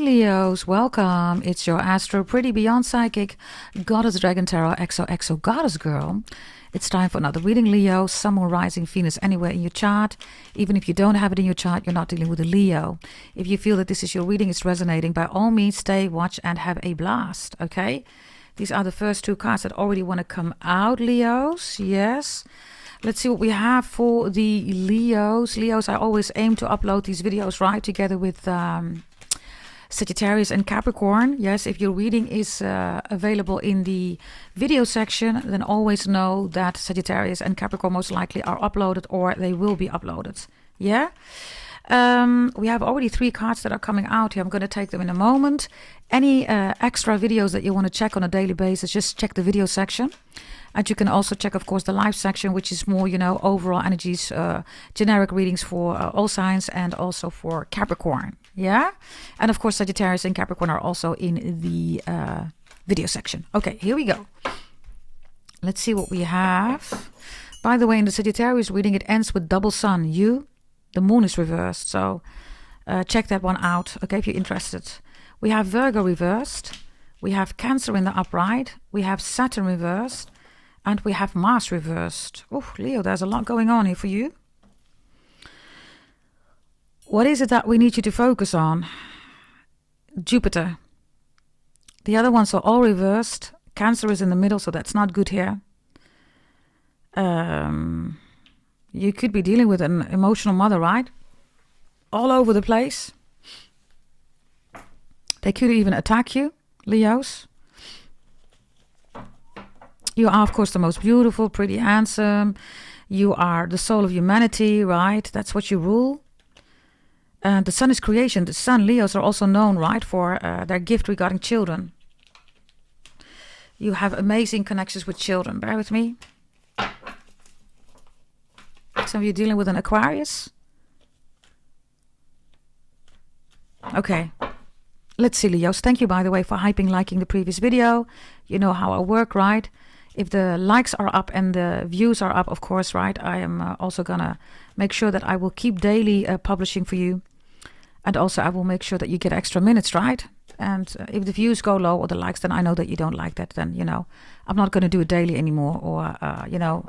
Leos, welcome. It's your Astro Pretty Beyond Psychic Goddess Dragon Tarot XOXO Goddess Girl. It's time for another reading, Leo. Sun, Moon, Rising, Venus anywhere in your chart. Even if you don't have it in your chart, you're not dealing with a Leo. If you feel that this is your reading, it's resonating, by all means stay, watch and have a blast, okay? These are the first two cards that already want to come out, Leos. Yes. Let's see what we have for the Leos. Leos, I always aim to upload these videos right together with Sagittarius and Capricorn. Yes, if your reading is available in the video section, then always know that Sagittarius and Capricorn most likely are uploaded or they will be uploaded. Yeah. We have already 3 cards that are coming out here. I'm going to take them in a moment. Any extra videos that you want to check on a daily basis, just check the video section. And you can also check, of course, the live section, which is more, you know, overall energies, generic readings for all signs and also for Capricorn. Yeah. And of course, Sagittarius and Capricorn are also in the video section. Okay, here we go. Let's see what we have. By the way, in the Sagittarius reading, it ends with double sun. The moon is reversed. So check that one out, okay, if you're interested. We have Virgo reversed. We have Cancer in the upright. We have Saturn reversed. And we have Mars reversed. Oh, Leo, there's a lot going on here for you. What is it that we need you to focus on? Jupiter. The other ones are all reversed. Cancer is in the middle, so that's not good here. You could be dealing with an emotional mother, right? All over the place. They could even attack you, Leos. You are, of course, the most beautiful, pretty, handsome. You are the soul of humanity, right? That's what you rule. And the sun is creation. The sun, Leos, are also known, right, for their gift regarding children. You have amazing connections with children. Bear with me. Some of you dealing with an Aquarius. Okay. Let's see, Leos. Thank you, by the way, for liking the previous video. You know how I work, right? If the likes are up and the views are up, of course, right, I am also gonna make sure that I will keep daily publishing for you. And also I will make sure that you get extra minutes, right? And if the views go low or the likes, then I know that you don't like that. Then, you know, I'm not going to do it daily anymore or, you know,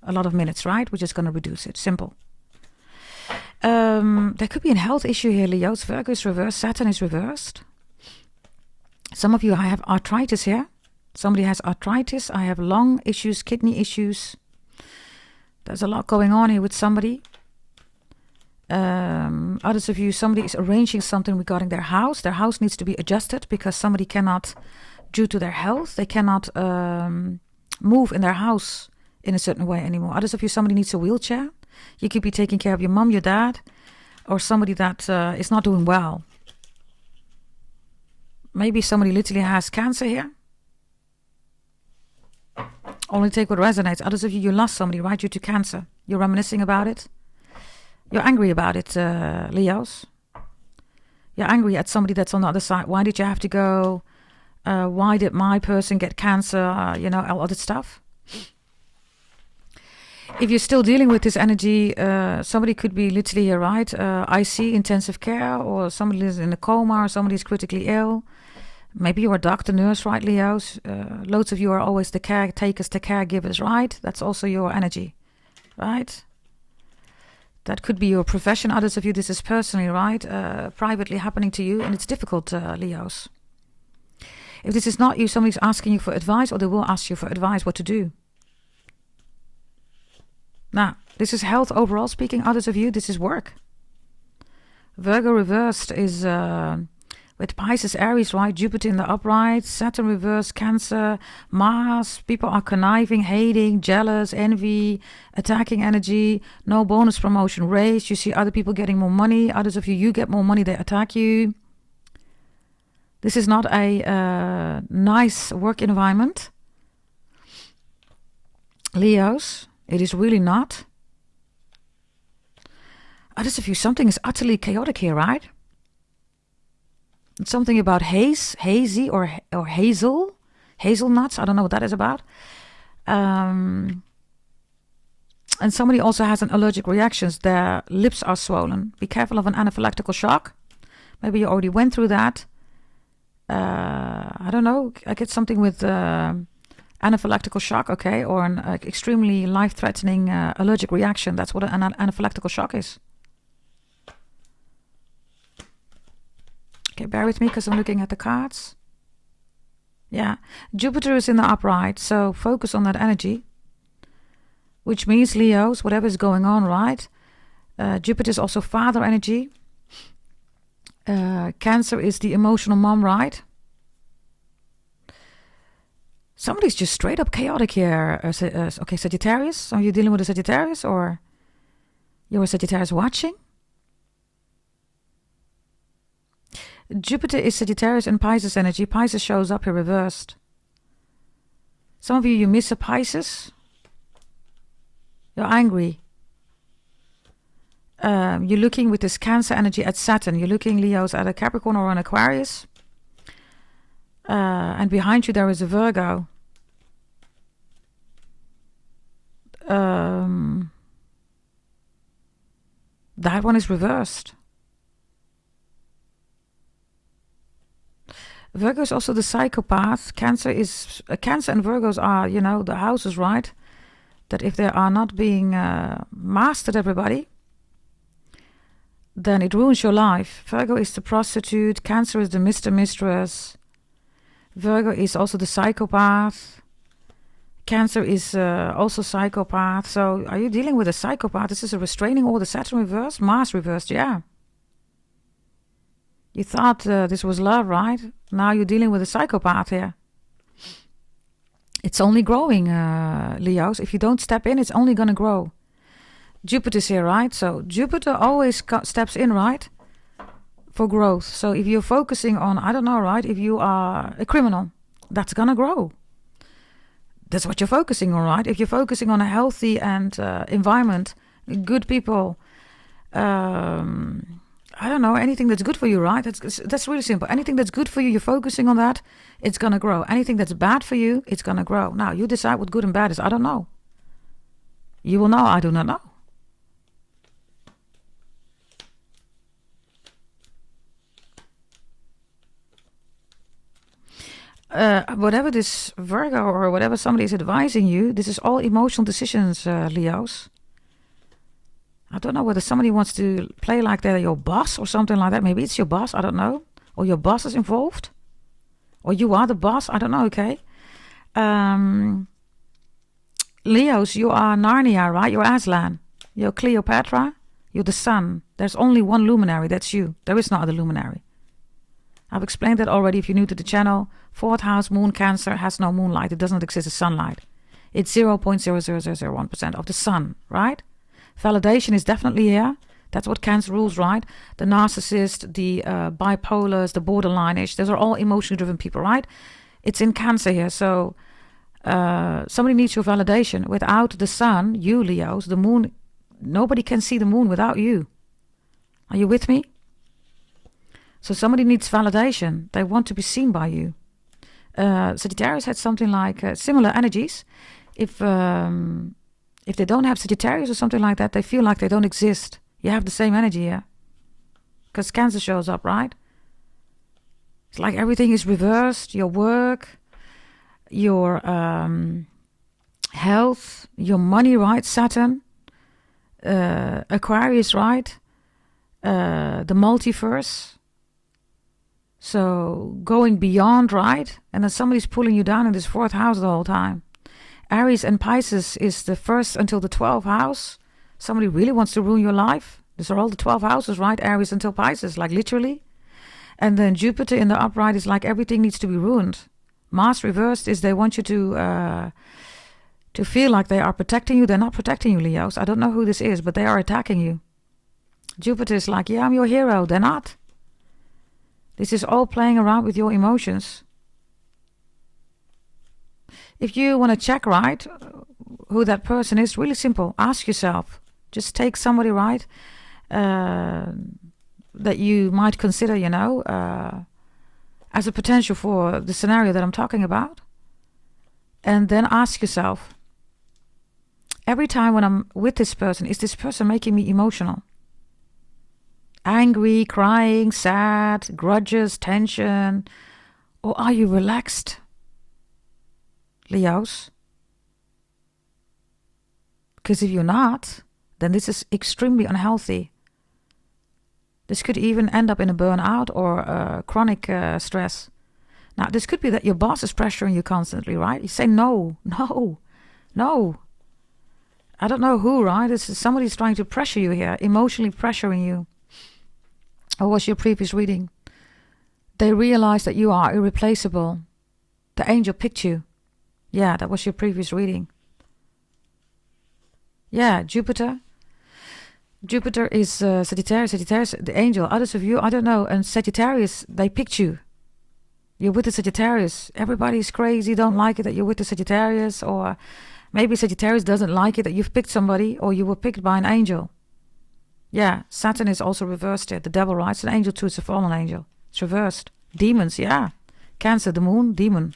a lot of minutes, right? We're just going to reduce it. Simple. There could be a health issue here, Leos. Virgo is reversed. Saturn is reversed. Some of you have arthritis here. Somebody has arthritis. I have lung issues, kidney issues. There's a lot going on here with somebody. Others of you, somebody is arranging something regarding their house. Their house needs to be adjusted because somebody cannot, due to their health, they cannot move in their house in a certain way anymore. Others of you, somebody needs a wheelchair. You could be taking care of your mom, your dad, or somebody that is not doing well. Maybe somebody literally has cancer here. Only take what resonates. Others of you, you lost somebody, right, due to cancer. You're reminiscing about it. You're angry about it, Leos. You're angry at somebody that's on the other side. Why did you have to go? Why did my person get cancer? You know, all that stuff. If you're still dealing with this energy, somebody could be literally here, right? IC, intensive care, or somebody is in a coma, or somebody is critically ill. Maybe you're a doctor, nurse, right, Leos? Loads of you are always the caretakers, the caregivers, right? That's also your energy, right? That could be your profession. Others of you, this is personally, right? Privately happening to you, and it's difficult, Leos. If this is not you, somebody's asking you for advice, or they will ask you for advice what to do. Now, this is health overall speaking. Others of you, this is work. Virgo reversed is with Pisces, Aries, right? Jupiter in the upright, Saturn reversed, Cancer, Mars. People are conniving, hating, jealous, envy, attacking energy, no bonus promotion raise. You see other people getting more money. Others of you, you get more money, they attack you. This is not a nice work environment. Leos, it is really not. Others of you, something is utterly chaotic here, right? It's something about hazy or hazelnuts. I don't know what that is about. And somebody also has an allergic reactions. Their lips are swollen. Be careful of an anaphylactic shock. Maybe you already went through that. I don't know. I get something with anaphylactic shock, okay, or an extremely life-threatening allergic reaction. That's what an anaphylactic shock is. Okay, bear with me because I'm looking at the cards. Yeah, Jupiter is in the upright, so focus on that energy. Which means, Leos, whatever is going on, right? Jupiter is also father energy. Cancer is the emotional mom, right? Somebody's just straight up chaotic here. Okay, Sagittarius. Are you dealing with a Sagittarius, or you're a Sagittarius watching? Jupiter is Sagittarius and Pisces energy. Pisces shows up here reversed. Some of you miss a Pisces. You're angry. You're looking with this Cancer energy at Saturn. You're looking, Leos, at a Capricorn or an Aquarius. And behind you there is a Virgo. That one is reversed. Virgo is also the psychopath. Cancer and Virgos are, you know, the houses, right? That if they are not being mastered, everybody, then it ruins your life. Virgo is the prostitute. Cancer is the Mistress. Virgo is also the psychopath. Cancer is also psychopath. So are you dealing with a psychopath? This is a restraining order. Saturn reversed. Mars reversed. Yeah. You thought this was love, right? Now you're dealing with a psychopath here. It's only growing, Leos. If you don't step in, it's only going to grow. Jupiter's here, right? So Jupiter always steps in, right? For growth. So if you're focusing on, I don't know, right? If you are a criminal, that's going to grow. That's what you're focusing on, right? If you're focusing on a healthy and environment, good people, I don't know, anything that's good for you, right? That's really simple. Anything that's good for you, you're focusing on that, it's going to grow. Anything that's bad for you, it's going to grow. Now, you decide what good and bad is. I don't know. You will know. I do not know. Whatever this Virgo or whatever somebody is advising you, this is all emotional decisions, Leos. I don't know whether somebody wants to play like they're your boss or something like that. Maybe it's your boss, I don't know. Or your boss is involved. Or you are the boss, I don't know, okay. Leos, you are Narnia, right? You're Aslan. You're Cleopatra. You're the sun. There's only one luminary, that's you. There is no other luminary. I've explained that already if you're new to the channel. 4th house, moon, Cancer, has no moonlight. It doesn't exist as sunlight. It's 0.00001% of the sun, right? Validation is definitely here. That's what Cancer rules, right? The narcissist, the bipolars, the borderline-ish. Those are all emotionally driven people, right? It's in Cancer here. So somebody needs your validation. Without the sun, you, Leos, the moon, nobody can see the moon without you. Are you with me? So somebody needs validation. They want to be seen by you. Sagittarius had something like similar energies. If they don't have Sagittarius or something like that, they feel like they don't exist. You have the same energy here. Because Cancer shows up, right? It's like everything is reversed. Your work, your health, your money, right? Saturn. Aquarius, right? The multiverse. So going beyond, right? And then somebody's pulling you down in this 4th house the whole time. Aries and Pisces is the 1st until the 12th house. Somebody really wants to ruin your life. These are all the 12 houses, right? Aries until Pisces, like literally. And then Jupiter in the upright is like everything needs to be ruined. Mars reversed is they want you to feel like they are protecting you. They're not protecting you, Leos. I don't know who this is, but they are attacking you. Jupiter is like, yeah, I'm your hero. They're not. This is all playing around with your emotions. If you want to check, right, who that person is, really simple. Ask yourself. Just take somebody, right, that you might consider, you know, as a potential for the scenario that I'm talking about. And then ask yourself, every time when I'm with this person, is this person making me emotional? Angry, crying, sad, grudges, tension? Or are you relaxed, Leos? Because if you're not, then this is extremely unhealthy. This could even end up in a burnout or chronic stress. Now, this could be that your boss is pressuring you constantly, right? You say no, no, no. I don't know who, right? This is somebody's trying to pressure you here, emotionally pressuring you. Or was your previous reading? They realize that you are irreplaceable. The angel picked you. Yeah, that was your previous reading. Yeah, Jupiter. Jupiter is Sagittarius. Sagittarius, the angel. Others of you, I don't know. And Sagittarius, they picked you. You're with the Sagittarius. Everybody's crazy, don't like it that you're with the Sagittarius. Or maybe Sagittarius doesn't like it that you've picked somebody or you were picked by an angel. Yeah, Saturn is also reversed here. The devil, right? It's an angel too. It's a fallen angel. It's reversed. Demons, yeah. Cancer, the moon, demon.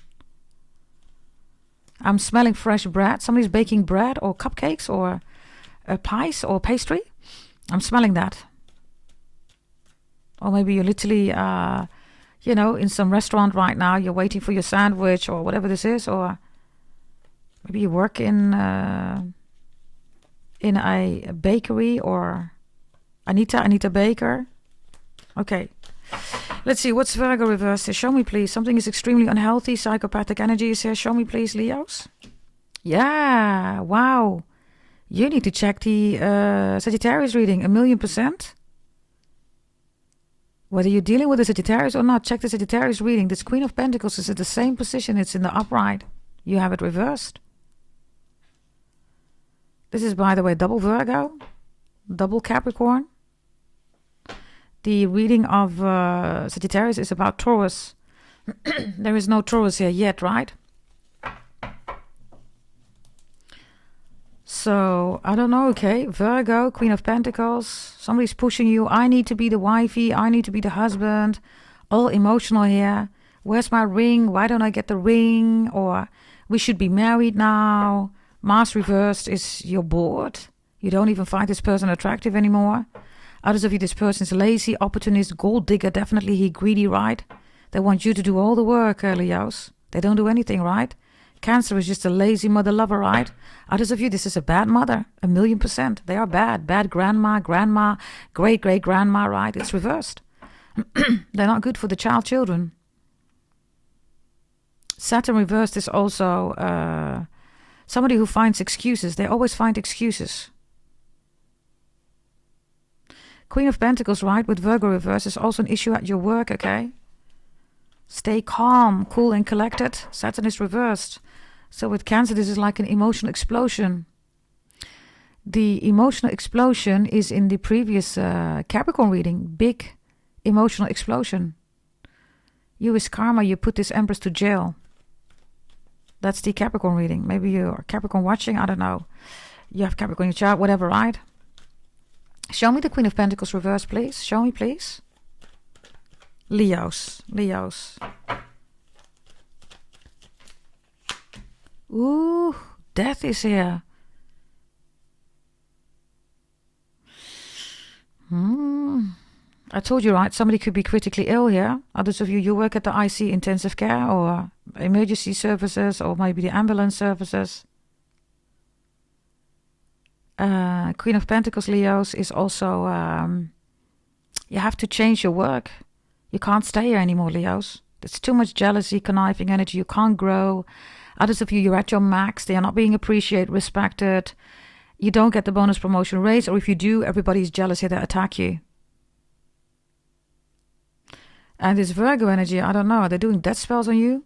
I'm smelling fresh bread. Somebody's baking bread or cupcakes or pies or pastry. I'm smelling that. Or maybe you're literally, in some restaurant right now. You're waiting for your sandwich or whatever this is. Or maybe you work in a bakery or Anita Baker. Okay. Let's see. What's Virgo reversed here? Show me, please. Something is extremely unhealthy. Psychopathic energy is here. Show me, please, Leos. Yeah. Wow. You need to check the Sagittarius reading 1,000,000%. Whether you're dealing with a Sagittarius or not, check the Sagittarius reading. This Queen of Pentacles is at the same position. It's in the upright. You have it reversed. This is, by the way, double Virgo, double Capricorn. The reading of Sagittarius is about Taurus. There is no Taurus here yet, right? So, I don't know, okay. Virgo, Queen of Pentacles. Somebody's pushing you. I need to be the wifey. I need to be the husband. All emotional here. Where's my ring? Why don't I get the ring? Or we should be married now. Mars reversed is you're bored. You don't even find this person attractive anymore. Others of you, this person is lazy, opportunist, gold digger. Definitely he greedy, right? They want you to do all the work, Leos. They don't do anything, right? Cancer is just a lazy mother lover, right? Others of you, this is a bad mother, 1,000,000%. They are bad. Bad grandma, great-great-grandma, right? It's reversed. They're not good for the children. Saturn reversed is also somebody who finds excuses. They always find excuses. Queen of Pentacles, right, with Virgo reverse is also an issue at your work, okay? Stay calm, cool and collected. Saturn is reversed. So with Cancer, this is like an emotional explosion. The emotional explosion is in the previous Capricorn reading. Big emotional explosion. You as karma, you put this Empress to jail. That's the Capricorn reading. Maybe you're Capricorn watching, I don't know. You have Capricorn in your chart, whatever, right? Show me the Queen of Pentacles reverse, please. Show me, please. Leos. Ooh, death is here. I told you, right? Somebody could be critically ill here. Others of you, you work at the IC intensive care or emergency services or maybe the ambulance services. Queen of Pentacles, Leos, is also, you have to change your work. You can't stay here anymore, Leos. There's too much jealousy, conniving energy. You can't grow. Others of you, you're at your max. They are not being appreciated, respected. You don't get the bonus promotion raise, or if you do, everybody's jealous here. They attack you. And this Virgo energy, I don't know. Are they doing death spells on you?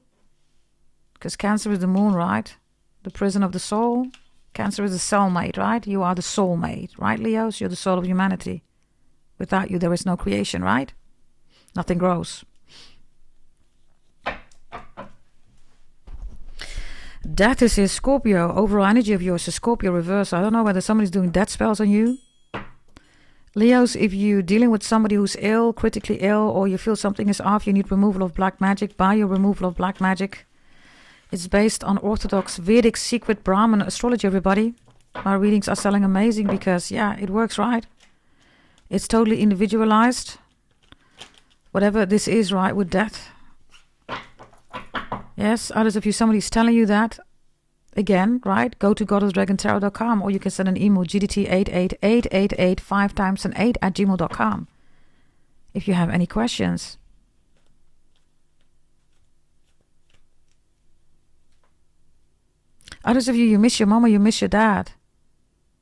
Because Cancer is the moon, right? The prison of the soul. Cancer is the soulmate, right? You are the soulmate, right, Leos? You're the soul of humanity. Without you, there is no creation, right? Nothing grows. Death is his Scorpio. Overall energy of yours is Scorpio reverse. I don't know whether somebody's doing death spells on you. Leos, if you're dealing with somebody who's ill, critically ill, or you feel something is off, you need removal of black magic. Buy your removal of black magic. It's based on Orthodox, Vedic, secret Brahmin astrology, everybody. My readings are selling amazing because, yeah, it works, right? It's totally individualized. Whatever this is, right, with death. Yes, others of you, somebody's telling you that. Again, right, go to goddessdragontarot.com, or you can send an email, gdt88888 5 times an 8 at gmail.com, if you have any questions. Others of you, you miss your mom or you miss your dad.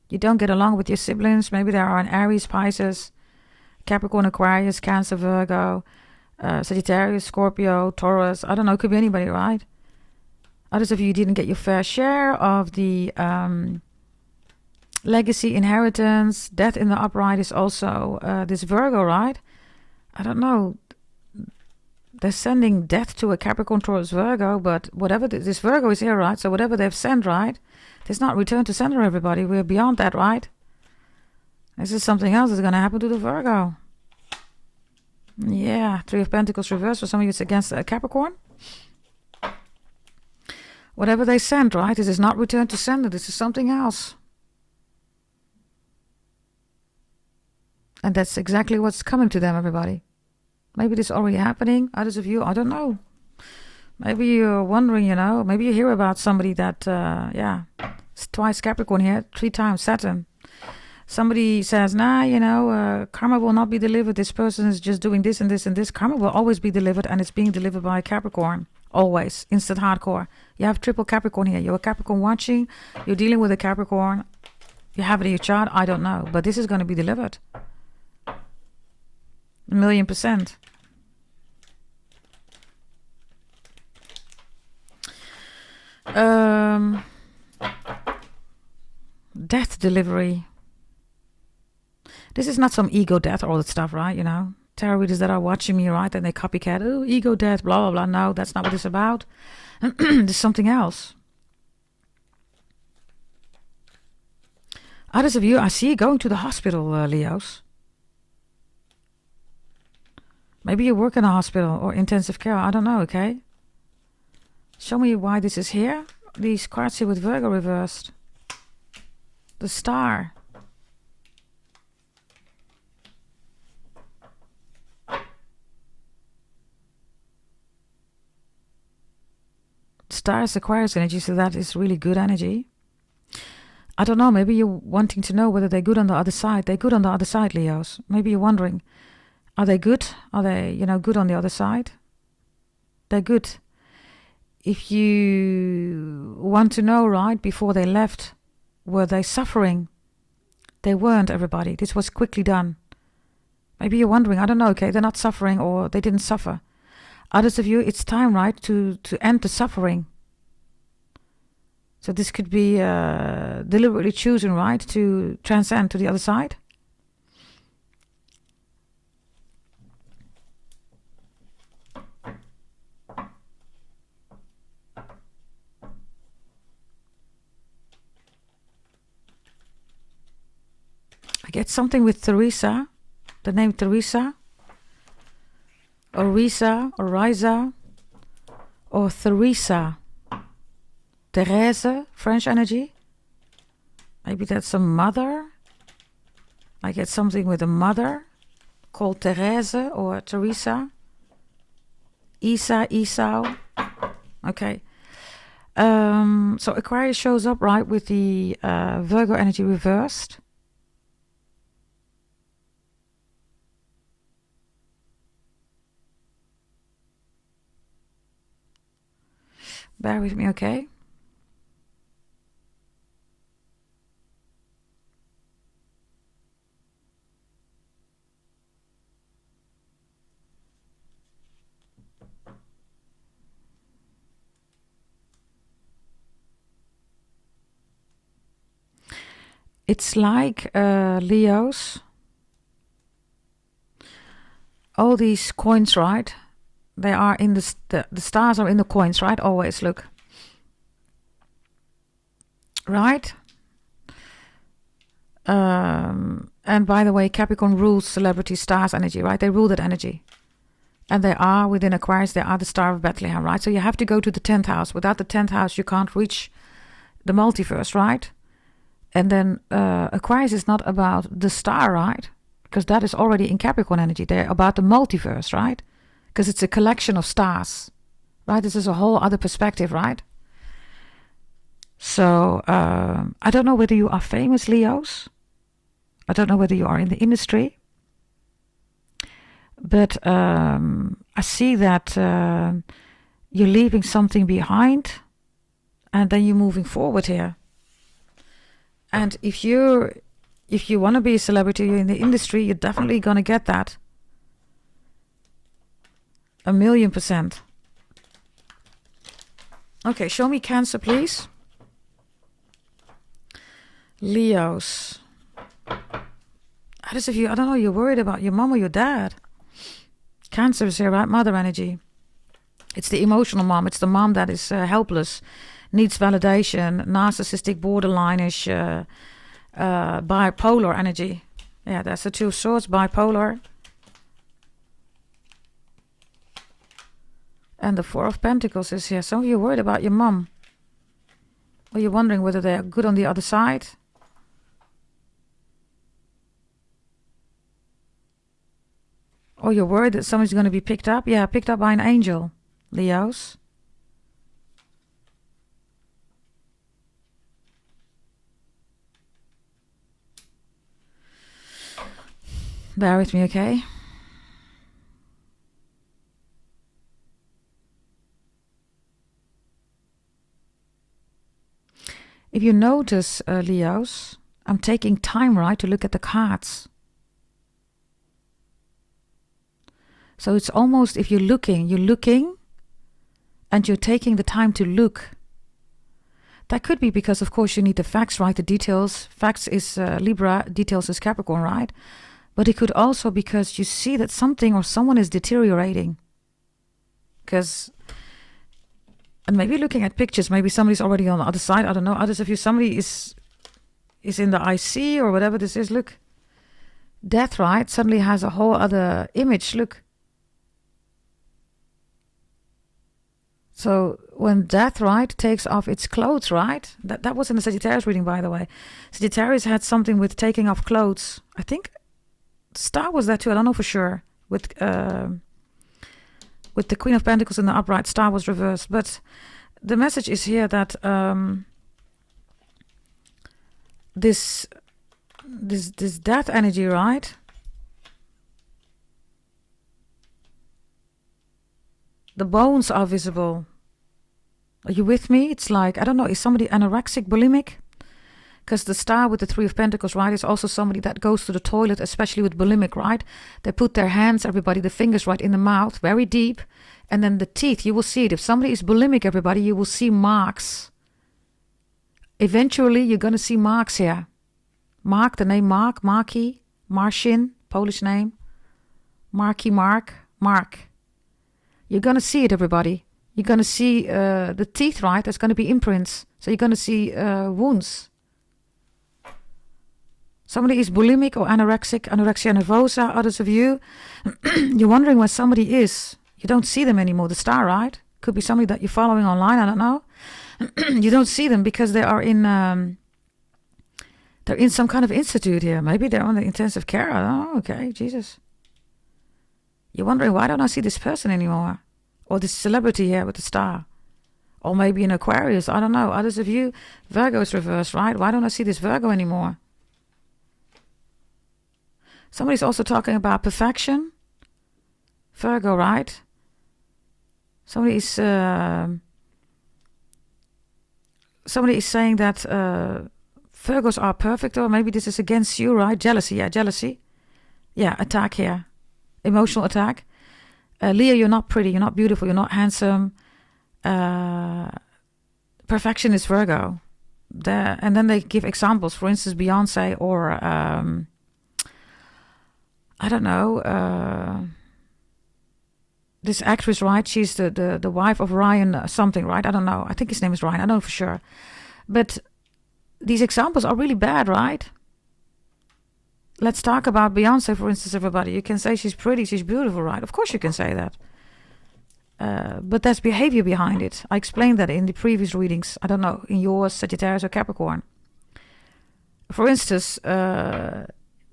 You don't get along with your siblings. Maybe there are an Aries, Pisces, Capricorn, Aquarius, Cancer, Virgo, Sagittarius, Scorpio, Taurus. I don't know, it could be anybody, right? Others of you didn't get your fair share of the legacy, inheritance. Death in the upright is also this Virgo, right? I don't know. They're sending death to a Capricorn, Taurus, Virgo, but whatever this Virgo is here, right? So whatever they've sent, right? There's not return to sender, everybody. We're beyond that, right? This is something else that's going to happen to the Virgo. Yeah, Three of Pentacles reversed. For some of you, it's against Capricorn. Whatever they sent, right? This is not return to sender. This is something else. And that's exactly what's coming to them, everybody. Maybe this is already happening. Others of you, I don't know. Maybe you're wondering, you know. Maybe you hear about somebody that, it's twice Capricorn here, 3 times Saturn. Somebody says, nah, you know, karma will not be delivered. This person is just doing this and this and this. Karma will always be delivered, and it's being delivered by Capricorn. Always. Instant hardcore. You have triple Capricorn here. You're a Capricorn watching. You're dealing with a Capricorn. You have it in your chart. I don't know. But this is going to be delivered. 1,000,000%. Death delivery. This is not some ego death or all that stuff, right? You know, tarot readers that are watching me, right? And they copycat, oh, ego death, blah, blah, blah. No, that's not what it's about. There's something else. Others of you, I see you going to the hospital, Leos. Maybe you work in a hospital or intensive care. I don't know, okay? Show me why this is here. These cards here with Virgo reversed. The Star. Star is Aquarius energy, so that is really good energy. I don't know, maybe you're wanting to know whether they're good on the other side. They're good on the other side, Leos. Maybe you're wondering, are they good? Are they, you know, good on the other side? They're good. If you want to know, right, before they left, were they suffering? They weren't, everybody. This was quickly done. Maybe you're wondering, I don't know, okay, they're not suffering or they didn't suffer. Others of you, it's time, right, to end the suffering. So this could be deliberately choosing, right, to transcend to the other side. I get something with Teresa, the name Teresa, or Risa, or Riza, or Teresa. Therese, French energy. Maybe that's a mother. I get something with a mother called Therese or Teresa. Isa, Esau. Okay. So Aquarius shows up, right, with the Virgo energy reversed. Bear with me, okay? It's like Leos. All these coins, right? They are in the stars are in the coins, right? Always look. Right? And by the way, Capricorn rules celebrity stars energy, right? They rule that energy. And they are within Aquarius, they are the Star of Bethlehem, right? So you have to go to the 10th house. Without the 10th house, you can't reach the multiverse, right? And then Aquarius is not about the star, right? because that is already in Capricorn energy. They're about the multiverse, right? Because it's a collection of stars, right? This is a whole other perspective, right? So I don't know whether you are famous Leos. I don't know whether you are in the industry. But I see that you're leaving something behind and then you're moving forward here. And if you want to be a celebrity, you're in the industry, you're definitely going to get that. 1,000,000%. Okay, show me Cancer, please. Leos. Others of you, I don't know, you're worried about your mom or your dad. Cancer is here, right? Mother energy. It's the emotional mom. It's the mom that is helpless, needs validation, narcissistic, borderline-ish, bipolar energy. Yeah, that's the Two of Swords, bipolar. And the Four of Pentacles is here. Some of you are worried about your mom. Or you're wondering whether they're good on the other side. Or you're worried that someone's going to be picked up. Yeah, picked up by an angel, Leos. Bear with me, okay? If you notice, Leos, I'm taking time, right, to look at the cards. So it's almost if you're looking and you're taking the time to look. That could be because, of course, you need the facts, right, the details. Facts is Libra, details is Capricorn, right? But it could also because you see that something or someone is deteriorating. Because, and maybe looking at pictures, maybe somebody's already on the other side. I don't know. Others of you, somebody is in the IC or whatever this is. Look, death, right, suddenly has a whole other image. Look. So when death, right, takes off its clothes, right? That was in the Sagittarius reading, by the way. Sagittarius had something with taking off clothes. I think Star was that too. I don't know for sure. With the Queen of Pentacles in the upright, Star was reversed. But the message is here that this death energy, right? The bones are visible. Are you with me? It's like, I don't know, is somebody anorexic, bulimic? Because the Star with the Three of Pentacles, right, is also somebody that goes to the toilet, especially with bulimic, right? They put their hands, everybody, the fingers right in the mouth, very deep. And then the teeth, you will see it. If somebody is bulimic, everybody, you will see marks. Eventually, you're going to see marks here. Mark, the name Mark, Marky, Marcin, Polish name. Marky, Mark. You're going to see it, everybody. You're going to see the teeth, right? There's going to be imprints. So you're going to see wounds. Somebody is bulimic or anorexic, anorexia nervosa. Others of you, you're wondering where somebody is. You don't see them anymore. The Star, right? Could be somebody that you're following online. I don't know. You don't see them because they are in they're in some kind of institute here. Maybe they're on the intensive care. I don't know. Okay, Jesus. You're wondering, why don't I see this person anymore? Or this celebrity here with the Star? Or maybe an Aquarius. I don't know. Others of you, Virgo is reversed, right? Why don't I see this Virgo anymore? Somebody's also talking about perfection. Virgo, right? Somebody is saying that Virgos are perfect, or maybe this is against you, right? Jealousy, yeah, jealousy. Yeah, attack here. Emotional attack. Leo, you're not pretty, you're not beautiful, you're not handsome. Perfection is Virgo. And then they give examples, for instance, Beyonce or I don't know, this actress, right? She's the wife of Ryan something, right? I don't know. I think his name is Ryan. I don't know for sure. But these examples are really bad, right? Let's talk about Beyonce, for instance, everybody. You can say she's pretty, she's beautiful, right? Of course you can say that. But there's behavior behind it. I explained that in the previous readings. I don't know, in yours, Sagittarius or Capricorn. For instance,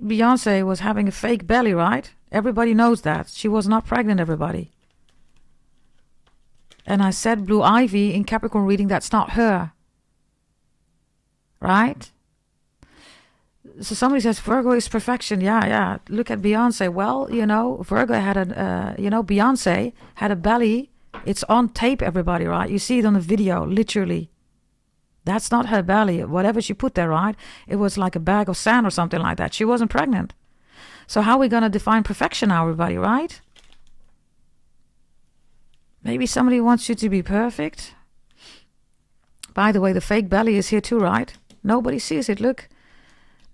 Beyonce was having a fake belly, right? Everybody knows that. She was not pregnant, everybody. And I said Blue Ivy in Capricorn reading, that's not her. Right? So somebody says Virgo is perfection. Yeah. Look at Beyonce. Well, Virgo had Beyonce had a belly. It's on tape, everybody, right? You see it on the video, literally. That's not her belly. Whatever she put there, right? It was like a bag of sand or something like that. She wasn't pregnant. So how are we going to define perfection now, everybody, right? Maybe somebody wants you to be perfect. By the way, the fake belly is here too, right? Nobody sees it, look.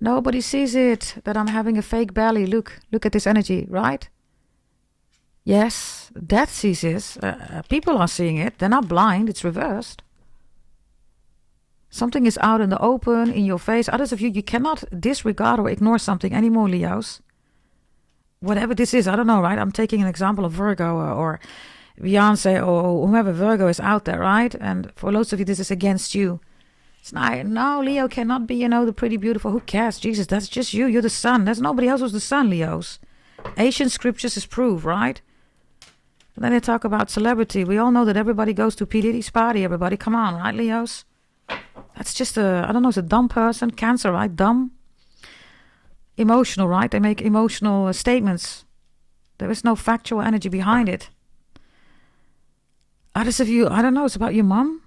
Nobody sees it, that I'm having a fake belly. Look at this energy, right? Yes, death sees this. People are seeing it. They're not blind. It's reversed. Something is out in the open, in your face. Others of you cannot disregard or ignore something anymore, Leos. Whatever this is, I don't know, right? I'm taking an example of Virgo or Beyonce or whomever Virgo is out there, right? And for loads of you, this is against you. It's not, no, Leo cannot be, the pretty beautiful. Who cares? Jesus, that's just you. You're the sun. There's nobody else who's the sun, Leos. Ancient scriptures is proof, right? And then they talk about celebrity. We all know that everybody goes to P. Diddy's party. Everybody, come on, right, Leos? That's just it's a dumb person. Cancer, right? Dumb. Emotional, right? They make emotional statements. There is no factual energy behind it. Others of you, I don't know, it's about your mom.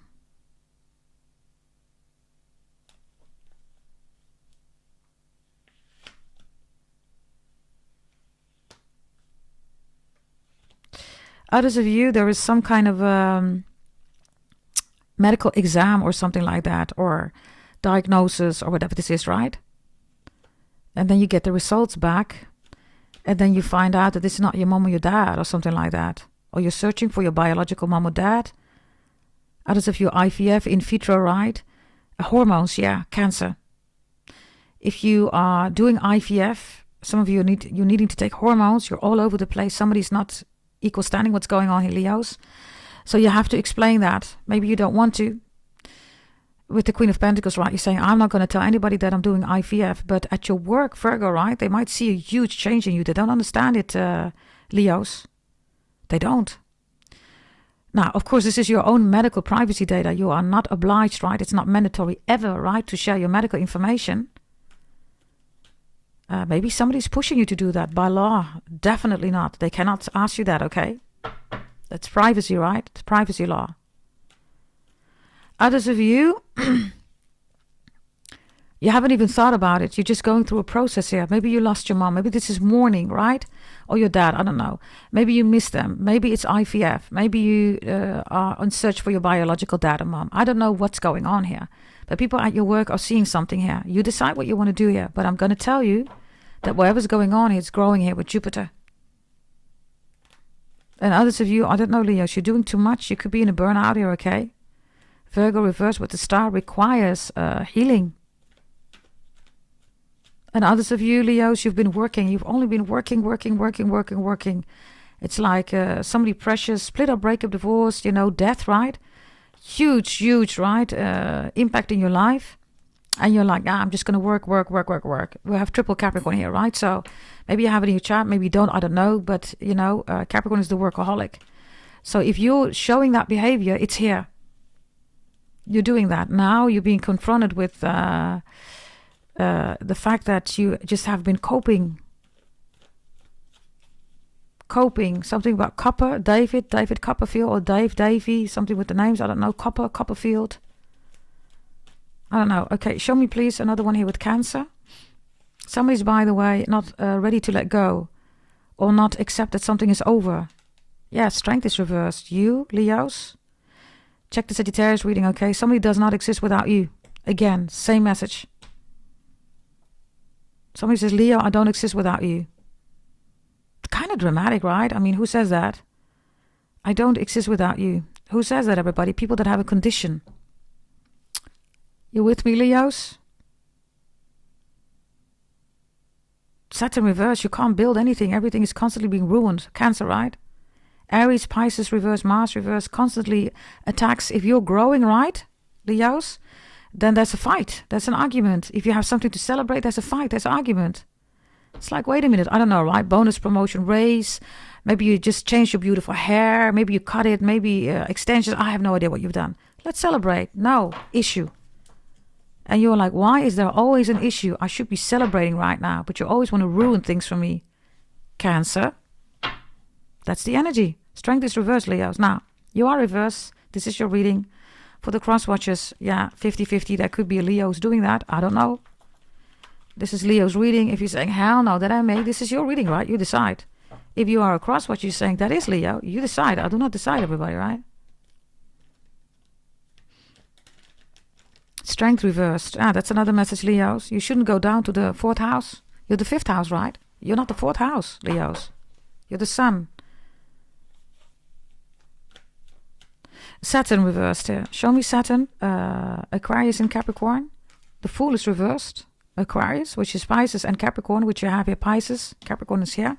Others of you, there is some kind of medical exam or something like that, or diagnosis or whatever this is, right? And then you get the results back, and then you find out that this is not your mom or your dad or something like that. Or you're searching for your biological mom or dad. Others of you, IVF, in vitro, right? Hormones, yeah, cancer. If you are doing IVF, some of you you're needing to take hormones, you're all over the place, somebody's not equal standing, what's going on here, Leos? So you have to explain that. Maybe you don't want to. With the Queen of Pentacles, right? You're saying, I'm not going to tell anybody that I'm doing IVF, but at your work, Virgo, right? They might see a huge change in you. They don't understand it, Leos. They don't. Now, of course, this is your own medical privacy data. You are not obliged, right? It's not mandatory ever, right, to share your medical information. Maybe somebody's pushing you to do that by law. Definitely not. They cannot ask you that, okay? That's privacy, right? It's privacy law. Others of you, you haven't even thought about it. You're just going through a process here. Maybe you lost your mom. Maybe this is mourning, right? Or your dad. I don't know. Maybe you miss them. Maybe it's IVF. Maybe you are on search for your biological dad or mom. I don't know what's going on here. But people at your work are seeing something here. You decide what you want to do here. But I'm going to tell you that whatever's going on, it's growing here with Jupiter. And others of you, I don't know, Leos, you're doing too much. You could be in a burnout here, okay? Virgo reverse with the star requires healing. And others of you, Leos, you've been working. You've only been working. It's like somebody precious, split up, break up, divorce, death, right? Huge, right? Impact in your life. And you're like, I'm just going to work. We have triple Capricorn here, right? So maybe you have it in your chart, maybe you don't, I don't know. But, Capricorn is the workaholic. So if you're showing that behavior, it's here. You're doing that. Now you're being confronted with the fact that you just have been coping. Something about Copper, David Copperfield, or Dave Davy, something with the names, I don't know, Copperfield. I don't know. Okay, show me please another one here with Cancer. Somebody's, by the way, not ready to let go or not accept that something is over. Yeah, Strength is reversed. You, Leos, check the Sagittarius reading, okay? Somebody does not exist without you. Again, same message. Somebody says, Leo, I don't exist without you. Kind of dramatic, right? I mean, who says that? I don't exist without you. Who says that, everybody? People that have a condition. You with me, Leos? Saturn reverse, you can't build anything. Everything is constantly being ruined. Cancer, right? Aries, Pisces reverse, Mars reverse, constantly attacks. If you're growing, right, Leos, then there's a fight. There's an argument. If you have something to celebrate, there's a fight. There's an argument. It's like, wait a minute, I don't know, right? Bonus, promotion, raise. Maybe you just changed your beautiful hair. Maybe you cut it. Maybe extensions. I have no idea what you've done. Let's celebrate. No, issue. And you're like, why is there always an issue? I should be celebrating right now, but you always want to ruin things for me. Cancer. That's the energy. Strength is reverse, Leos. Now, you are reverse. This is your reading. For the cross watchers, yeah, 50-50. There could be a Leo who's doing that. I don't know. This is Leo's reading. If you're saying, hell no, that I made, this is your reading, right? You decide. If you are a cross watcher, you're saying, that is Leo. You decide. I do not decide, everybody, right? Strength reversed. That's another message, Leos. You shouldn't go down to the 4th house. You're the 5th house, right? You're not the 4th house, Leos. You're the sun. Saturn reversed here. Show me Saturn. Aquarius and Capricorn. The Fool is reversed. Aquarius, which is Pisces, and Capricorn, which you have here. Pisces. Capricorn is here.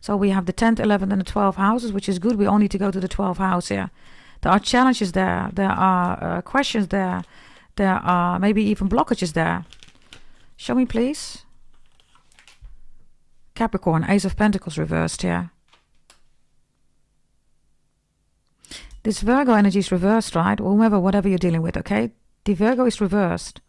So we have the 10th, 11th, and the 12th houses, which is good. We all need to go to the 12th house here. There are challenges there. There are questions there. There are maybe even blockages there. Show me, please. Capricorn, Ace of Pentacles reversed here. This Virgo energy is reversed, right? Or whatever you're dealing with, okay? The Virgo is reversed.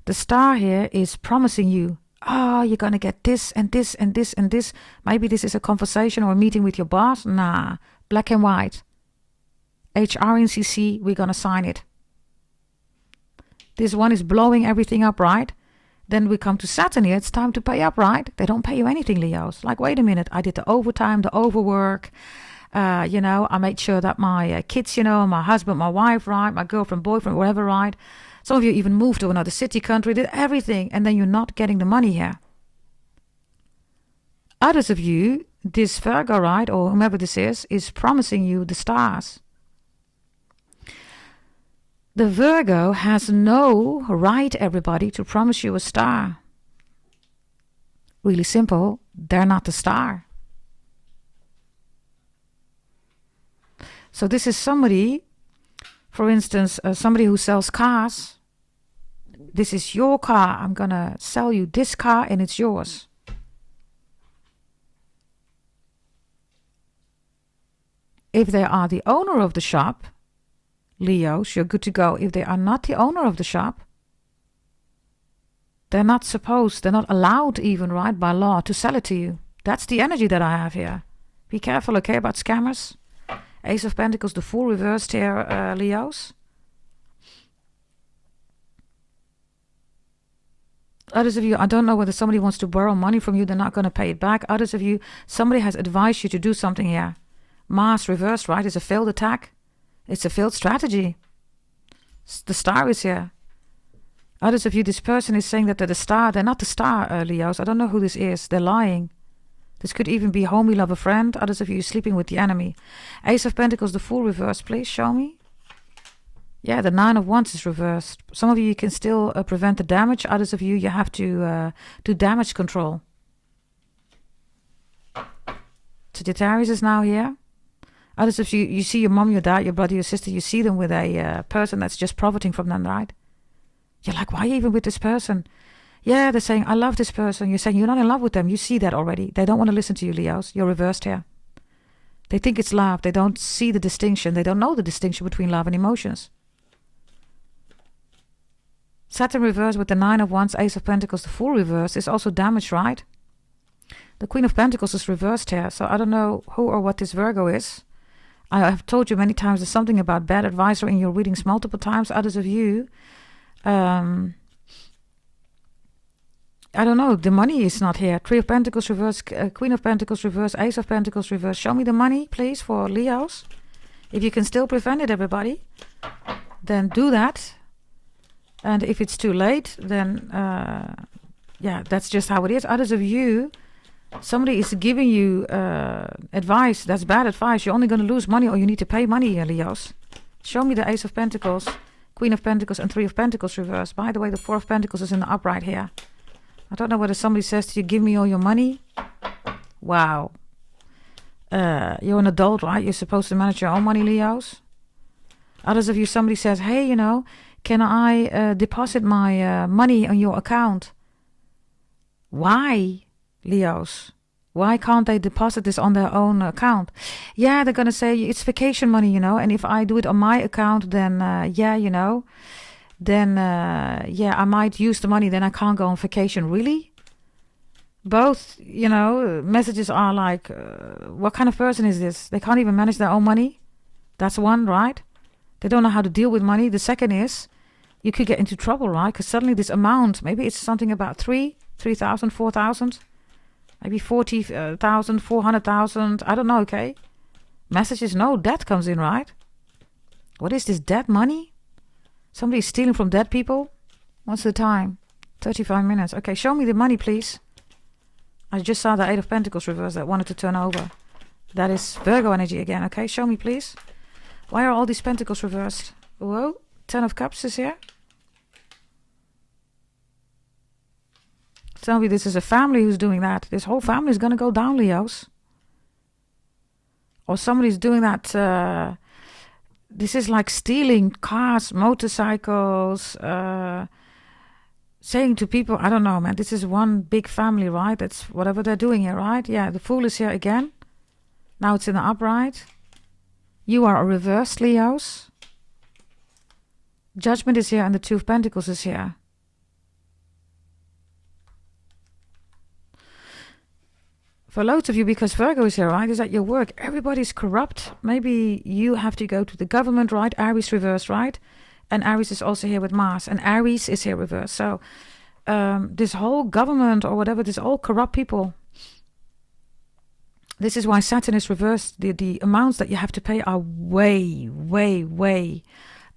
The star here is promising you, oh, you're going to get this and this and this and this. Maybe this is a conversation or a meeting with your boss. Nah, black and white. HRNCC, we're going to sign it. This one is blowing everything up, right? Then we come to Saturn here. It's time to pay up, right? They don't pay you anything, Leos. Like, wait a minute. I did the overtime, the overwork. I made sure that my kids, my husband, my wife, right? My girlfriend, boyfriend, whatever, right? Some of you even moved to another city, country, did everything. And then you're not getting the money here. Others of you, this Virgo, right? Or whomever this is promising you the stars. The Virgo has no right, everybody, to promise you a star. Really simple. They're not the star. So this is somebody, for instance, somebody who sells cars. This is your car. I'm going to sell you this car and it's yours. If they are the owner of the shop, Leos, you're good to go. If they are not the owner of the shop, they're not allowed even, right, by law to sell it to you. That's the energy that I have here. Be careful, okay, about scammers. Ace of Pentacles, the Fool reversed here, Leos. Others of you, I don't know whether somebody wants to borrow money from you. They're not going to pay it back. Others of you, somebody has advised you to do something here. Mars reversed, right? It's a failed attack. It's a failed strategy. The star is here. Others of you, this person is saying that they're the star. They're not the star, Leos. I don't know who this is. They're lying. This could even be homie, lover, friend. Others of you sleeping with the enemy. Ace of Pentacles, the Fool reversed. Please show me. Yeah, the 9 of Wands is reversed. Some of you can still prevent the damage. Others of you, you have to do damage control. Sagittarius is now here. Others of you, you see your mom, your dad, your brother, your sister, you see them with a person that's just profiting from them, right? You're like, why even with this person? Yeah, they're saying, I love this person. You're saying you're not in love with them. You see that already. They don't want to listen to you, Leos. You're reversed here. They think it's love. They don't see the distinction. They don't know the distinction between love and emotions. Saturn reversed with the 9 of Wands, Ace of Pentacles, the Fool reversed is also damaged, right? The Queen of Pentacles is reversed here. So I don't know who or what this Virgo is. I have told you many times there's something about bad advisor in your readings multiple times. Others of you, I don't know, the money is not here. 3 of Pentacles reverse, Queen of Pentacles reverse, Ace of Pentacles reverse. Show me the money, please, for Leos. If you can still prevent it, everybody, then do that. And if it's too late, then, yeah, that's just how it is. Others of you, somebody is giving you advice. That's bad advice. You're only going to lose money or you need to pay money here, Leos. Show me the Ace of Pentacles, Queen of Pentacles, and 3 of Pentacles reverse. By the way, the 4 of Pentacles is in the upright here. I don't know whether somebody says to you, give me all your money. Wow. You're an adult, right? You're supposed to manage your own money, Leos. Others of you, somebody says, hey, can I deposit my money on your account? Why? Leos. Why can't they deposit this on their own account? Yeah, they're going to say it's vacation money, you know. And if I do it on my account, then, yeah, you know. Then, yeah, I might use the money. Then I can't go on vacation. Really? Both, you know, messages are like, what kind of person is this? They can't even manage their own money. That's one, right? They don't know how to deal with money. The second is, you could get into trouble, right? Because suddenly this amount, maybe it's something about 3,000, 4,000. Maybe 40,000, 400,000. I don't know, okay? Messages, no, debt comes in, right? What is this, dead money? Somebody's stealing from dead people? What's the time? 35 minutes. Okay, show me the money, please. I just saw the 8 of Pentacles reverse that wanted to turn over. That is Virgo energy again, okay? Show me, please. Why are all these Pentacles reversed? Whoa, 10 of Cups is here. Tell me this is a family who's doing that. This whole family is going to go down, Leos. Or somebody's doing that. This is like stealing cars, motorcycles, saying to people, I don't know, man, this is one big family, right? That's whatever they're doing here, right? Yeah, the Fool is here again. Now it's in the upright. You are a reversed, Leos. Judgment is here and the Two of Pentacles is here. For loads of you, because Virgo is here, right, is at your work. Everybody's corrupt. Maybe you have to go to the government, right? Aries reversed, right? And Aries is also here with Mars. And Aries is here reversed. So this whole government or whatever, this all corrupt people. This is why Saturn is reversed. The amounts that you have to pay are way, way, way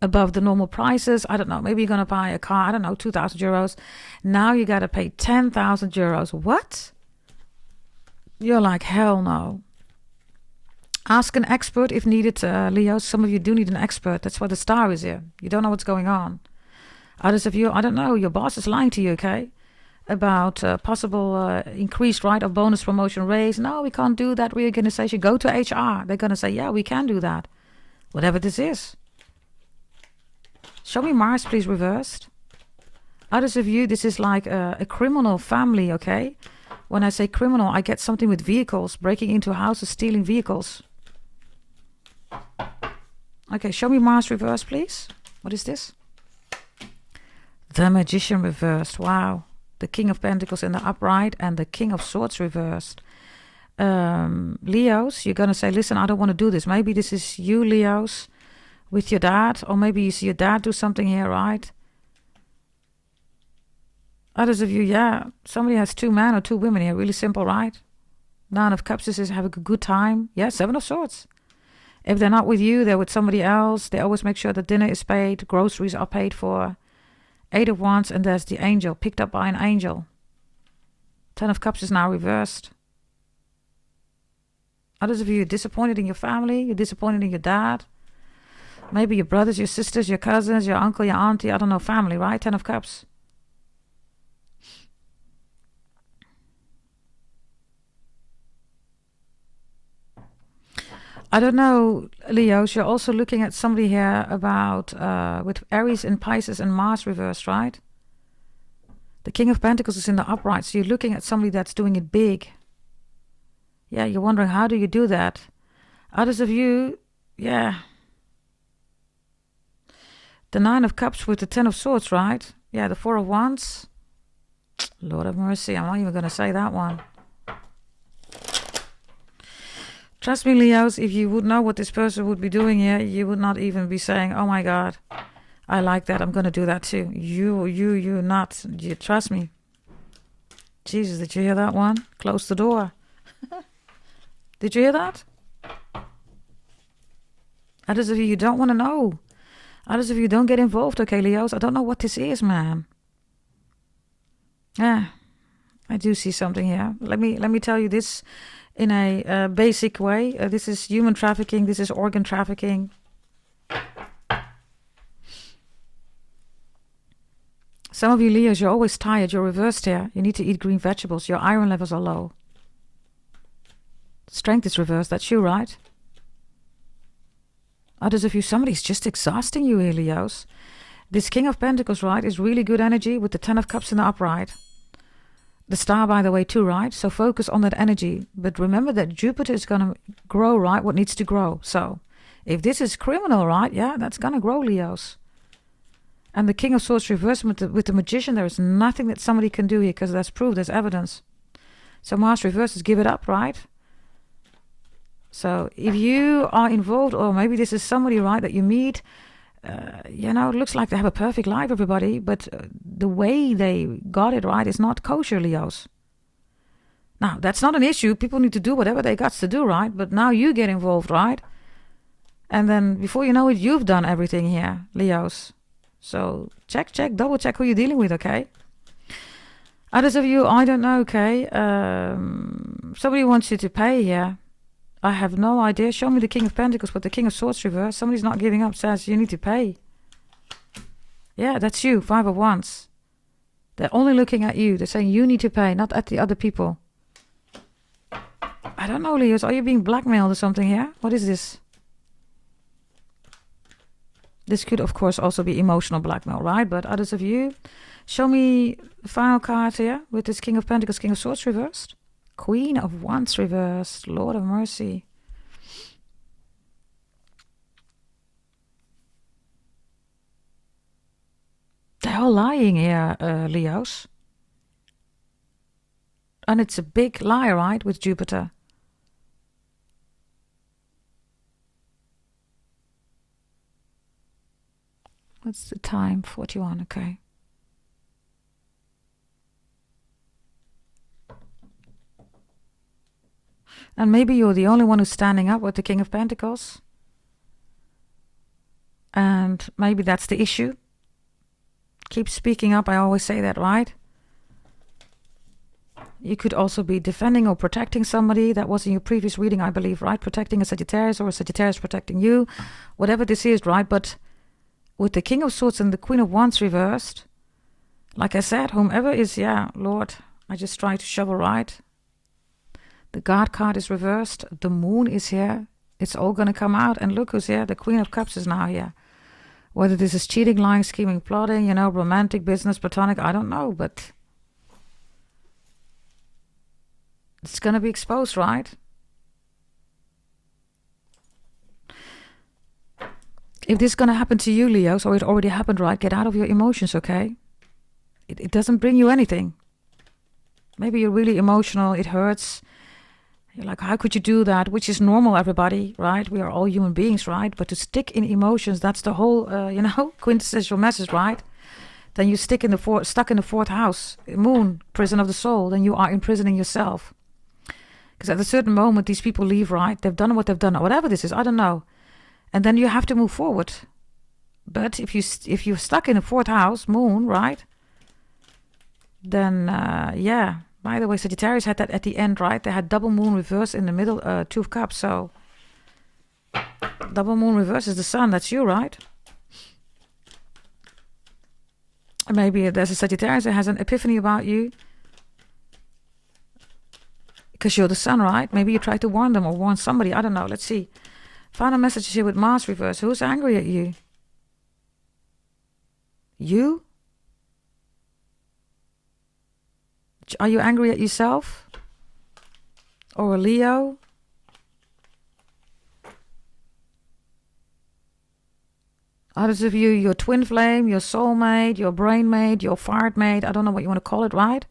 above the normal prices. I don't know. Maybe you're going to buy a car, I don't know, 2,000 euros. Now you got to pay 10,000 euros. What? You're like, hell no. Ask an expert if needed, Leo. Some of you do need an expert. That's why the star is here. You don't know what's going on. Others of you, I don't know. Your boss is lying to you, okay? About possible increased right of bonus promotion raise. No, we can't do that reorganization. Go to HR. They're going to say, yeah, we can do that. Whatever this is. Show me Mars, please, reversed. Others of you, this is like a criminal family, okay? When I say criminal, I get something with vehicles, breaking into houses, stealing vehicles. Okay, show me Mars reversed, please. What is this? The Magician reversed. Wow. The King of Pentacles in the upright and the King of Swords reversed. Leos, you're going to say, listen, I don't want to do this. Maybe this is you, Leos, with your dad. Or maybe you see your dad do something here, right? Others of you, yeah, somebody has 2 men or 2 women here. Really simple, right? 9 of Cups is have a good time. Yeah, 7 of Swords. If they're not with you, they're with somebody else. They always make sure that dinner is paid, groceries are paid for. 8 of Wands, and there's the angel, picked up by an angel. 10 of Cups is now reversed. Others of you, you're disappointed in your family. You're disappointed in your dad. Maybe your brothers, your sisters, your cousins, your uncle, your auntie. I don't know, family, right? 10 of Cups. I don't know, Leos, you're also looking at somebody here about, with Aries and Pisces and Mars reversed, right? The King of Pentacles is in the upright, so you're looking at somebody that's doing it big. Yeah, you're wondering, how do you do that? Others of you, yeah. The 9 of Cups with the 10 of Swords, right? Yeah, the 4 of Wands. Lord have mercy, I'm not even going to say that one. Trust me, Leos, if you would know what this person would be doing here, you would not even be saying, oh my God, I like that, I'm going to do that too. You not. You trust me. Jesus, did you hear that one? Close the door. Did you hear that? Others of you don't want to know. Others of you don't get involved, okay, Leos? I don't know what this is, man. Yeah, I do see something here. Let me tell you this. In a basic way, this is human trafficking, this is organ trafficking. Some of you Leos, you're always tired, you're reversed here. You need to eat green vegetables, your iron levels are low. Strength is reversed, that's you, right? Others of you, somebody's just exhausting you here, Leos. This King of Pentacles, right, is really good energy with the 10 of Cups in the upright. The star, by the way, too, right? So focus on that energy. But remember that Jupiter is going to grow, right? What needs to grow. So if this is criminal, right? Yeah, that's going to grow, Leos. And the King of Swords reversed with the Magician. There is nothing that somebody can do here because there's proof, there's evidence. So Mars reverses, give it up, right? So if you are involved, or maybe this is somebody, right, that you meet, you know, it looks like they have a perfect life, everybody, but the way they got it right is not kosher, Leos. Now, that's not an issue. People need to do whatever they got to do, right? But now you get involved, right? And then before you know it, you've done everything here, Leos. So check, double check who you're dealing with, okay? Others of you, I don't know, okay? Somebody wants you to pay here. I have no idea. Show me the King of Pentacles with the King of Swords reverse. Somebody's not giving up, says you need to pay. Yeah, that's you, 5 of Wands. They're only looking at you. They're saying you need to pay, not at the other people. I don't know, Leos. Are you being blackmailed or something here? What is this? This could, of course, also be emotional blackmail, right? But others of you, show me the final card here with this King of Pentacles, King of Swords reversed. Queen of Wands reversed. Lord of mercy. They're all lying here, Leos. And it's a big lie, right, with Jupiter. What's the time? 41, okay. And maybe you're the only one who's standing up with the King of Pentacles. And maybe that's the issue. Keep speaking up. I always say that, right? You could also be defending or protecting somebody. That was in your previous reading, I believe, right? Protecting a Sagittarius or a Sagittarius protecting you. Whatever this is, right? But with the King of Swords and the Queen of Wands reversed, like I said, whomever is, yeah, Lord, I just try to shovel right. The God card is reversed. The Moon is here. It's all going to come out. And look who's here. The Queen of Cups is now here. Whether this is cheating, lying, scheming, plotting, you know, romantic, business, platonic, I don't know. But it's going to be exposed, right? If this is going to happen to you, Leo, so it already happened, right? Get out of your emotions, okay? It doesn't bring you anything. Maybe you're really emotional. It hurts. You're like, how could you do that? Which is normal, everybody, right? We are all human beings, right? But to stick in emotions, that's the whole, you know, quintessential message, right? Then you stuck in the fourth house, Moon, prison of the soul. Then you are imprisoning yourself. Because at a certain moment, these people leave, right? They've done what they've done, or whatever this is, I don't know. And then you have to move forward. But if you're stuck in the fourth house, Moon, right? Then, yeah. By the way, Sagittarius had that at the end, right? They had double moon reverse in the middle, 2 of Cups. So, double moon reverse is the sun. That's you, right? Maybe there's a Sagittarius that has an epiphany about you. Because you're the sun, right? Maybe you try to warn them or warn somebody. I don't know. Let's see. Final message here with Mars reverse. Who's angry at you? You? Are you angry at yourself? Or a Leo? Others of you, your twin flame, your soulmate, your brain mate, your fart mate. I don't know what you want to call it, right?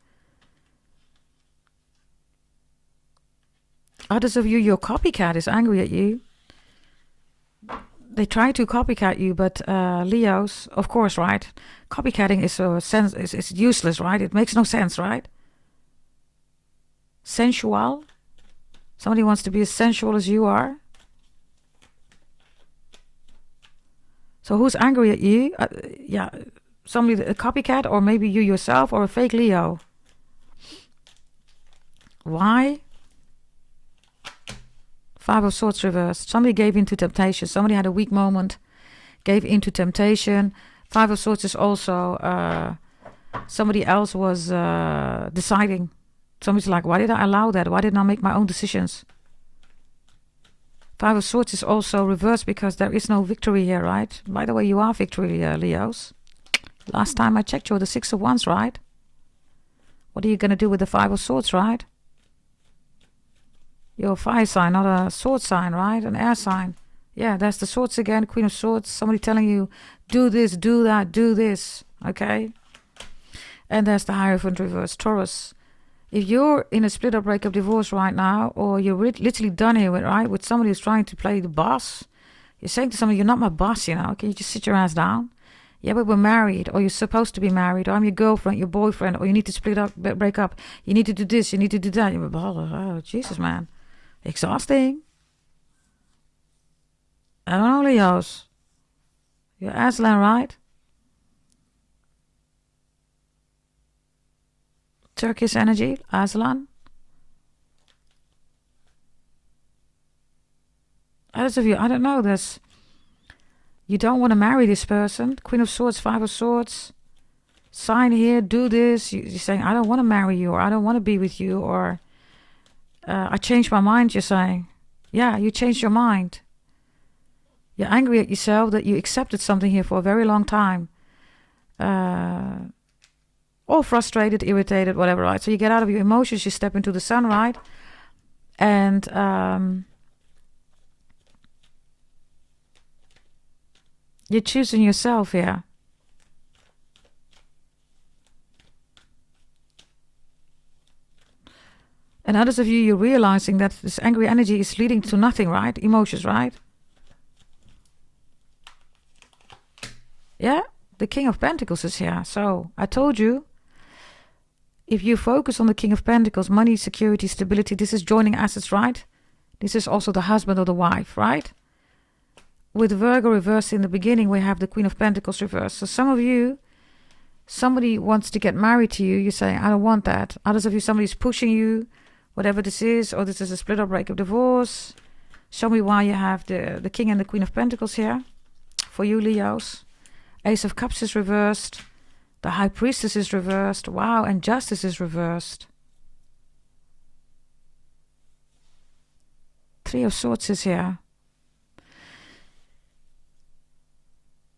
Others of you, your copycat is angry at you. They try to copycat you, but Leos, of course, right? Copycatting is useless, right? It makes no sense, right? Sensual. Somebody wants to be as sensual as you are. So who's angry at you? Yeah, somebody, a copycat, or maybe you yourself, or a fake Leo. Why? 5 of Swords reversed. Somebody gave into temptation. Somebody had a weak moment, gave into temptation. 5 of Swords is also somebody else was deciding. Somebody's like, why did I allow that? Why didn't I make my own decisions? 5 of Swords is also reversed because there is no victory here, right? By the way, you are victory, Leos. Last time I checked, you're the 6 of Wands, right? What are you going to do with the Five of Swords, right? You're a fire sign, not a sword sign, right? An air sign. Yeah, there's the swords again, Queen of Swords. Somebody telling you, do this, do that, do this. Okay? And there's the Hierophant reverse, Taurus. If you're in a split up, breakup, divorce right now, or you're literally done here with, right, with somebody who's trying to play the boss, you're saying to somebody, you're not my boss, you know. Can you just sit your ass down? Yeah, but we're married, or you're supposed to be married, or I'm your girlfriend, your boyfriend, or you need to split up, break up. You need to do this, you need to do that. You're, oh, Jesus, man. Exhausting. I don't know, Leos. You're Aslan, right? Turkish energy, Aslan. Others of you, I don't know this. You don't want to marry this person. Queen of Swords, Five of Swords. Sign here, do this. You're saying, I don't want to marry you, or I don't want to be with you, or I changed my mind, you're saying. Yeah, you changed your mind. You're angry at yourself that you accepted something here for a very long time. Or frustrated, irritated, whatever, right? So you get out of your emotions, you step into the sun, right? And you're choosing yourself here. And others of you, you're realizing that this angry energy is leading to nothing, right? Emotions, right? Yeah, the King of Pentacles is here. So I told you, if you focus on the King of Pentacles, money, security, stability, this is joining assets, right? This is also the husband or the wife, right? With Virgo reversed in the beginning, we have the Queen of Pentacles reversed. So some of you, somebody wants to get married to you. You're saying, I don't want that. Others of you, somebody's pushing you, whatever this is, or this is a split up, breakup, divorce. Show me why you have the King and the Queen of Pentacles here. For you, Leos. Ace of Cups is reversed. The High Priestess is reversed. Wow, and Justice is reversed. Three of Swords is here.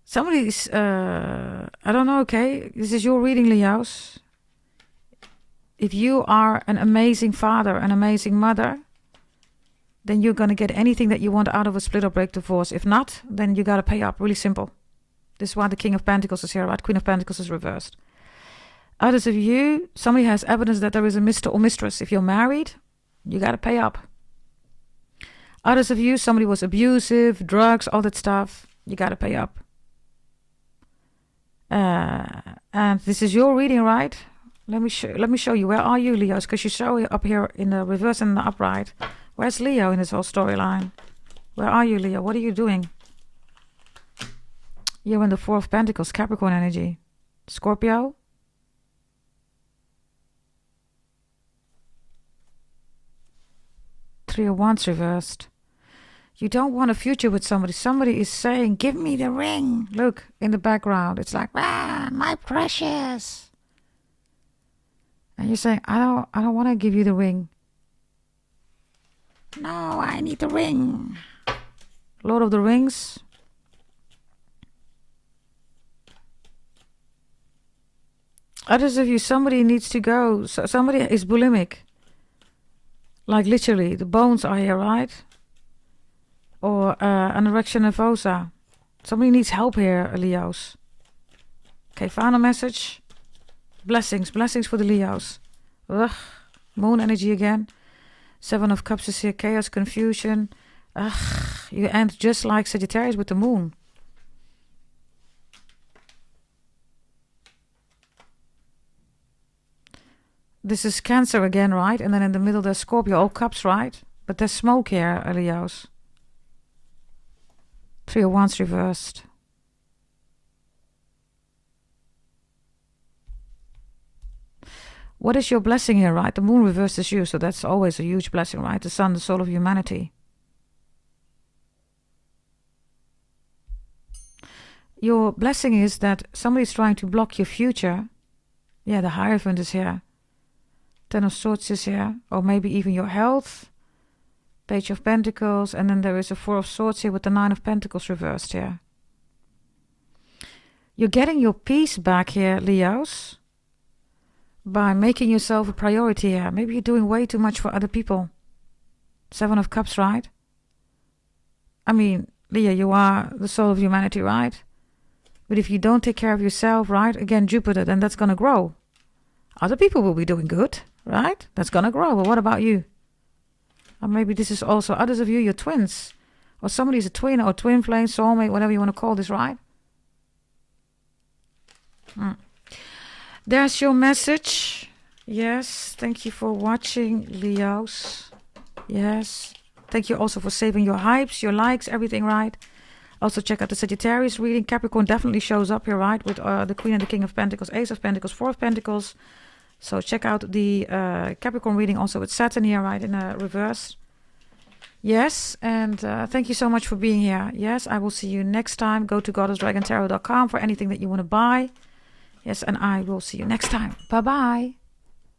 Somebody's, I don't know, okay? This is your reading, Leos. If you are an amazing father, an amazing mother, then you're going to get anything that you want out of a split or break divorce. If not, then you got to pay up. Really simple. This is why the King of Pentacles is here, right? Queen of Pentacles is reversed. Others of you, somebody has evidence that there is a Mr. or Mistress. If you're married, you got to pay up. Others of you, somebody was abusive, drugs, all that stuff. You got to pay up. And this is your reading, right? Let me show you. Where are you, Leos? Because you show it up here in the reverse and the upright. Where's Leo in this whole storyline? Where are you, Leo? What are you doing? You're in the Four of Pentacles, Capricorn energy. Scorpio. Three of Wands reversed. You don't want a future with somebody. Somebody is saying, give me the ring. Look, in the background. It's like, ah, my precious. And you're saying, I don't want to give you the ring. No, I need the ring. Lord of the Rings. Others of you, somebody needs to go. So somebody is boulimic. Like literally, the bones are here, right? Or anorexia nervosa. Somebody needs help here, Leos. Okay, final message. Blessings for the Leos. Ugh, moon energy again. Seven of Cups is here, chaos, confusion. Ugh, you end just like Sagittarius with the moon. This is Cancer again, right? And then in the middle there's Scorpio, all cups, right? But there's smoke here, Leos. Three of Wands reversed. What is your blessing here, right? The moon reversed is you, so that's always a huge blessing, right? The sun, the soul of humanity. Your blessing is that somebody's trying to block your future. Yeah, the Hierophant is here. Ten of Swords is here. Or maybe even your health. Page of Pentacles. And then there is a Four of Swords here with the Nine of Pentacles reversed here. You're getting your peace back here, Leos. by making yourself a priority here. Maybe you're doing way too much for other people. 7 of Cups, right? I mean, Leo, you are the soul of humanity, right? But if you don't take care of yourself, right? Again, Jupiter, then that's going to grow. Other people will be doing good, right? That's going to grow. But what about you? Or maybe this is also others of you, you're twins. Or somebody's a twin or twin flame, soulmate, whatever you want to call this, right? There's your message. Yes, thank you for watching, Leos. Yes, thank you also for saving your hypes, your likes, everything, right? Also check out the Sagittarius reading. Capricorn definitely shows up here, right? With the Queen and the King of Pentacles, Ace of Pentacles, 4 of Pentacles. So check out the Capricorn reading also with Saturn here, right? In a reverse. Yes, and thank you so much for being here. Yes, I will see you next time. Go to goddessdragontarot.com for anything that you want to buy. Yes, and I will see you next time. Bye-bye.